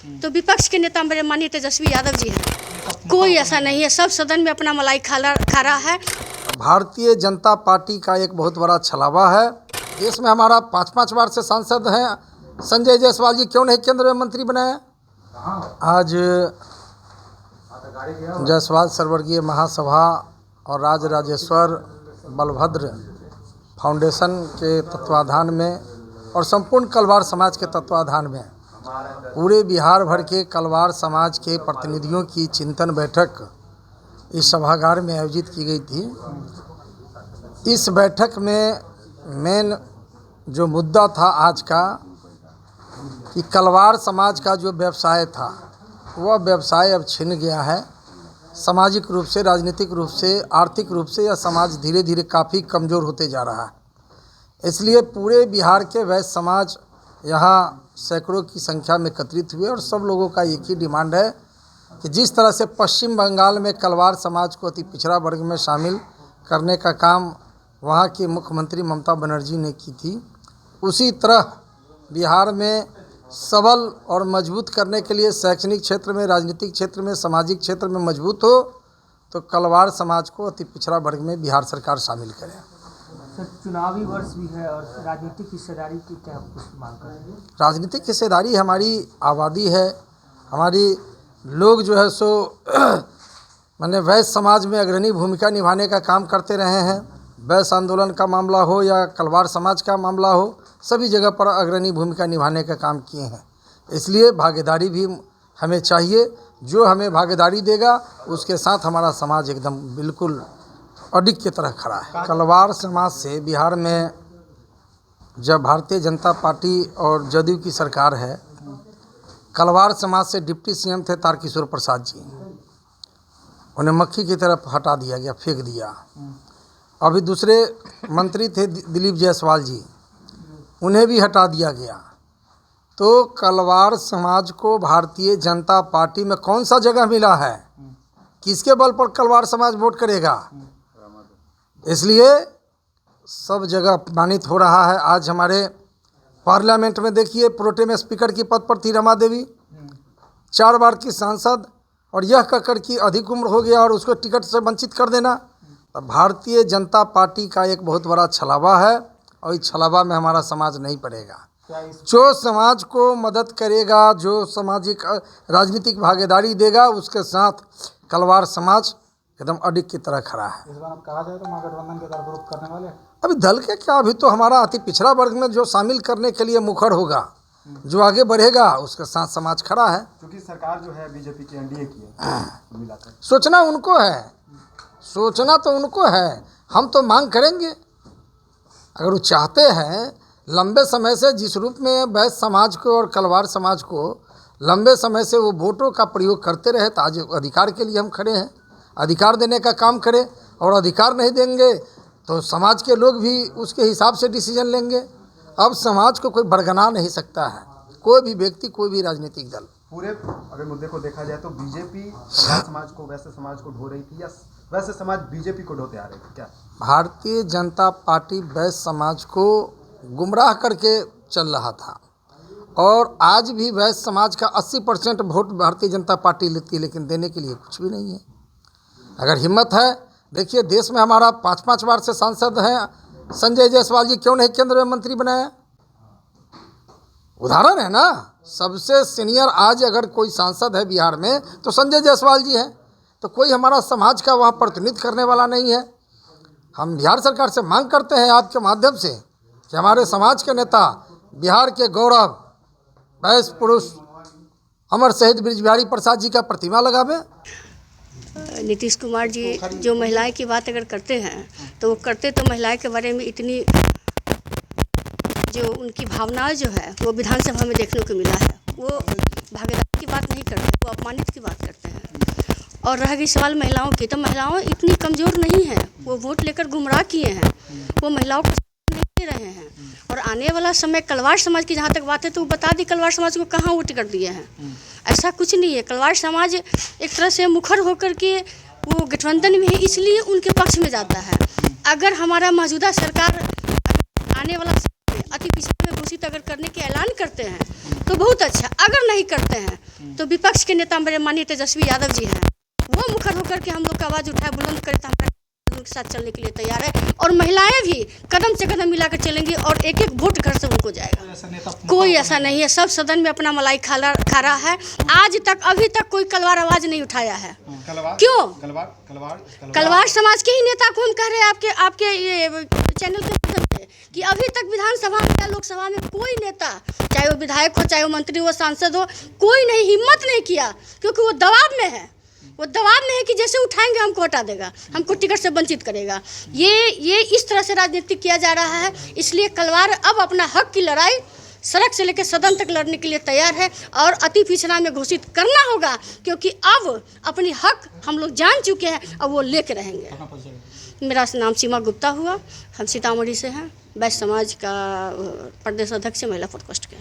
तो विपक्ष के नेता मेरे माननीय तेजस्वी यादव जी हैं। कोई ऐसा नहीं है, सब सदन में अपना मलाई खा रहा है। भारतीय जनता पार्टी का एक बहुत बड़ा छलावा है। देश में हमारा 5-5 बार से सांसद हैं संजय जायसवाल जी, क्यों नहीं केंद्र में मंत्री बनाए? आज जायसवाल सर्ववर्गीय महासभा और राज राजेश्वर बलभद्र फाउंडेशन के तत्वाधान में और संपूर्ण कलवार समाज के तत्वाधान में पूरे बिहार भर के कलवार समाज के प्रतिनिधियों की चिंतन बैठक इस सभागार में आयोजित की गई थी। इस बैठक में मेन जो मुद्दा था आज का कि कलवार समाज का जो व्यवसाय था वह व्यवसाय अब छिन गया है। सामाजिक रूप से, राजनीतिक रूप से, आर्थिक रूप से यह समाज धीरे धीरे काफ़ी कमज़ोर होते जा रहा है। इसलिए पूरे बिहार के वैश्य समाज यहाँ सैकड़ों की संख्या में एकत्रित हुए और सब लोगों का एक ही डिमांड है कि जिस तरह से पश्चिम बंगाल में कलवार समाज को अति पिछड़ा वर्ग में शामिल करने का काम वहाँ की मुख्यमंत्री ममता बनर्जी ने की थी, उसी तरह बिहार में सबल और मजबूत करने के लिए शैक्षणिक क्षेत्र में, राजनीतिक क्षेत्र में, सामाजिक क्षेत्र में मजबूत हो तो कलवार समाज को अति पिछड़ा वर्ग में बिहार सरकार शामिल करे। सर, चुनावी वर्ष भी है और राजनीतिक हिस्सेदारी की क्या कुछ मांग कर रहे हैं? राजनीतिक हिस्सेदारी हमारी आबादी है, हमारी लोग जो है सो मैंने वैश्य समाज में अग्रणी भूमिका निभाने का काम करते रहे हैं। वैश्य आंदोलन का मामला हो या कलवार समाज का मामला हो, सभी जगह पर अग्रणी भूमिका निभाने का काम किए हैं। इसलिए भागीदारी भी हमें चाहिए। जो हमें भागीदारी देगा उसके साथ हमारा समाज एकदम बिल्कुल अडिग की तरह खड़ा है। कलवार समाज से बिहार में जब भारतीय जनता पार्टी और जदयू की सरकार है, कलवार समाज से डिप्टी सीएम थे तारकिशोर प्रसाद जी, उन्हें मक्खी की तरफ हटा दिया गया, फेंक दिया। अभी दूसरे मंत्री थे दिलीप जायसवाल जी, उन्हें भी हटा दिया गया। तो कलवार समाज को भारतीय जनता पार्टी में कौन सा जगह मिला है? किसके बल पर कलवार समाज वोट करेगा? इसलिए सब जगह अपमानित हो रहा है। आज हमारे पार्लियामेंट में देखिए, प्रोटेम स्पीकर की पद पर थी रमा देवी, 4 बार की सांसद, और यह कहकर कि अधिक उम्र हो गया और उसको टिकट से वंचित कर देना। भारतीय जनता पार्टी का एक बहुत बड़ा छलावा है और इस छलावा में हमारा समाज नहीं पड़ेगा। जो समाज को मदद करेगा, जो सामाजिक राजनीतिक भागीदारी देगा, उसके साथ कलवार समाज एकदम अडिग की तरह खड़ा है। इस बार आप कहा जाए तो महागठबंधन के दल विरोध करने वाले? अभी दल के क्या, अभी तो हमारा अति पिछड़ा वर्ग में जो शामिल करने के लिए मुखर होगा, जो आगे बढ़ेगा, उसके साथ समाज खड़ा है। क्योंकि सरकार जो है बीजेपी की एनडीए की है, मिलाकर सोचना उनको है, सोचना तो उनको है। हम तो मांग करेंगे, अगर वो चाहते हैं लंबे समय से जिस रूप में वैश्य समाज को और कलवार समाज को लंबे समय से वो वोटों का प्रयोग करते रहे, तो आज अधिकार के लिए हम खड़े हैं। अधिकार देने का काम करें, और अधिकार नहीं देंगे तो समाज के लोग भी उसके हिसाब से डिसीजन लेंगे। अब समाज को कोई बरगना नहीं सकता है, कोई भी व्यक्ति, कोई भी राजनीतिक दल। पूरे अगर मुद्दे को देखा जाए तो बीजेपी कलवार समाज को, वैश्य समाज को ढो रही थी, या वैश्य समाज बीजेपी को ढोते आ रहे थे? क्या भारतीय जनता पार्टी वैश्य समाज को गुमराह करके चल रहा था, और आज भी वैश्य समाज का 80% वोट भारतीय जनता पार्टी लेती है, लेकिन देने के लिए कुछ भी नहीं है। अगर हिम्मत है, देखिए देश में हमारा 5-5 बार से सांसद हैं संजय जायसवाल जी, क्यों नहीं केंद्र में मंत्री बनाए? उदाहरण है ना। सबसे सीनियर आज अगर कोई सांसद है बिहार में तो संजय जायसवाल जी हैं। तो कोई हमारा समाज का वहाँ प्रतिनिधित्व करने वाला नहीं है। हम बिहार सरकार से मांग करते हैं आपके माध्यम से कि हमारे समाज के नेता, बिहार के गौरव, वैश्य पुरुष अमर शहीद बृजबिहारी प्रसाद जी का प्रतिमा लगावे। नीतीश कुमार जी जो महिलाएं की बात अगर करते हैं तो वो करते तो महिलाएं के बारे में इतनी, जो उनकी भावनाएं जो है वो विधानसभा में देखने को मिला है। वो भागीदारी की बात नहीं करते, वो अपमानित की बात करते हैं। और रह गई सवाल महिलाओं की, तो महिलाओं इतनी कमज़ोर नहीं हैं, वो वोट लेकर गुमराह किए हैं, वो महिलाओं को नहीं दे रहे हैं। और आने वाला समय कलवार समाज की जहाँ तक बात है तो वो बता दी कलवार समाज को कहाँ वो टिकट दिए हैं। ऐसा कुछ नहीं है। कलवार समाज एक तरह से मुखर होकर के वो गठबंधन में है, इसलिए उनके पक्ष में जाता है। अगर हमारा मौजूदा सरकार आने वाला समय अति पिछड़ा में घोषित अगर करने के ऐलान करते हैं तो बहुत अच्छा, अगर नहीं करते हैं तो विपक्ष के नेता मेरे माननीय तेजस्वी यादव जी हैं, वो मुखर होकर के हम लोग का आवाज़ उठाए, बुलंद करे, तो हमारे उनके साथ चलने के लिए तैयार है। और महिलाएं भी कदम से कदम मिलाकर चलेंगी और एक एक वोट घर से उनको जाएगा। कोई ऐसा नहीं है, सब सदन में अपना मलाई खा रहा है। आज तक अभी तक कोई कलवार आवाज़ नहीं उठाया है। क्यों? कलवार समाज के ही नेता को हम कह रहे हैं आपके ये चैनल के माध्यम से कि अभी तक विधानसभा में या लोकसभा में कोई नेता, चाहे वो विधायक हो, चाहे वो मंत्री हो, सांसद हो, कोई नहीं हिम्मत नहीं किया, क्योंकि वो दबाव में है। वो दबाव में है कि जैसे उठाएंगे हमको हटा देगा, हमको टिकट से वंचित करेगा। ये इस तरह से राजनीति किया जा रहा है। इसलिए कलवार अब अपना हक की लड़ाई सड़क से लेकर सदन तक लड़ने के लिए तैयार है और अति पिछड़ा में घोषित करना होगा, क्योंकि अब अपनी हक हम लोग जान चुके हैं, अब वो लेके रहेंगे। मेरा नाम सीमा गुप्ता हुआ, हम सीतामढ़ी से हैं, वैश्य समाज का प्रदेश अध्यक्ष महिला प्रकोष्ठ के।